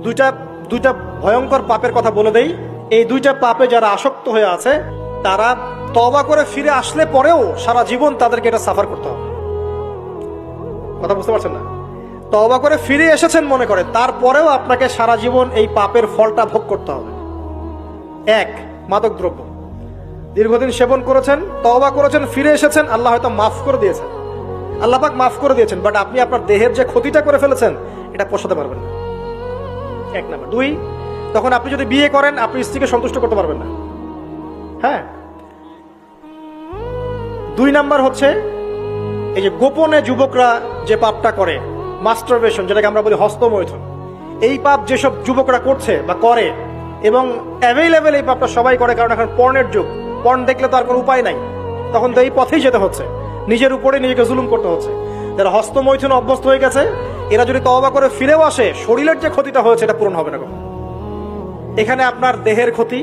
দুইটা দুইটা ভয়ঙ্কর পাপের কথা বলে দেই। এই দুইটা পাপে যারা আসক্ত হয়ে আছে তারা তওবা করে ফিরে আসলে পরেও সারা জীবন তাদেরকে এটা সাফার করতে হবে। কথা বুঝতে পারছেন না? তওবা করে ফিরে এসেছেন মনে করে, তারপরেও আপনাকে সারা জীবন এই পাপের ফলটা ভোগ করতে হবে। এক, মাদক দ্রব্য দীর্ঘদিন সেবন করেছেন, তওবা করেছেন, ফিরে এসেছেন, আল্লাহ হয়তো মাফ করে দিয়েছেন, আল্লাহ পাক মাফ করে দিয়েছেন, বাট আপনি আপনার দেহের যে ক্ষতিটা করে ফেলেছেন এটা পোষাতে পারবেন না। এক নাম্বার। দুই, তখন আপনি যদি বিয়ে করেন আপনি স্ত্রীকে সন্তুষ্ট করতে পারবেন না। হ্যাঁ। দুই নাম্বার হচ্ছে এই যে গোপনে যুবকরা যে পাপটা করে, মাস্টারবেশন, যেটাকে আমরা বলি হস্তমৈথুন, এই পাপ যেসব যুবকরা করছে বা করে, এবং অ্যাভেলেবেল এই পাপটা সবাই করে, কারণ এখন পর্নের যুগ, পর্ন দেখলে তো আর কোনো উপায় নাই, তখন তো এই পথেই যেতে হচ্ছে, নিজের উপরে নিজেকে জুলুম করতে হচ্ছে। যারা হস্তমৈথুন অভ্যস্ত হয়ে গেছে এরা যদি তওবা করে ফিরেও আসে, শরীরের যে ক্ষতিটা হয়েছে এটা পূরণ হবে না কখনো। এখানে আপনার দেহের ক্ষতি,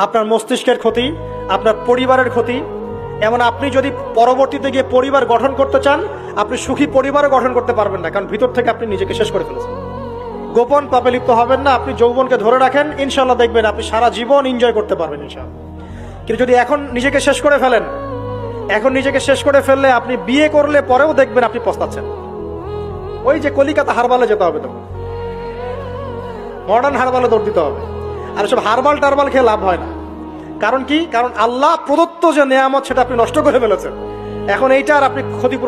আপনার মস্তিষ্কের ক্ষতি, আপনার পরিবারের ক্ষতি, এমন আপনি যদি পরবর্তীতে গিয়ে পরিবার গঠন করতে চান আপনি সুখী পরিবারও গঠন করতে পারবেন না, কারণ ভিতর থেকে আপনি নিজেকে শেষ করে ফেলেছেন। গোপন পাপে লিপ্ত হবেন না। আপনি যৌবনকে ধরে রাখেন, ইনশাল্লাহ দেখবেন আপনি সারা জীবন এনজয় করতে পারবেন ইনশাল্লাহ। কিন্তু যদি এখন নিজেকে শেষ করে ফেলেন, এখন নিজেকে শেষ করে ফেললে আপনি বিয়ে করলে পরেও দেখবেন আপনি পস্তাচ্ছেন। ওই যে কলিকাতা হারবালে যেতে হবে, তখন মডার্ন হারবালে দৌড় দিতে হবে। আর সব হারবাল টারবাল খেয়ে লাভ হয় না। কারণ কি? কারণ আল্লাহ প্রদত্ত যে নেয়ামত সেটা আপনি নষ্ট করে ফেলেছেন। এখন এইটার আপনি ক্ষতিপূরণ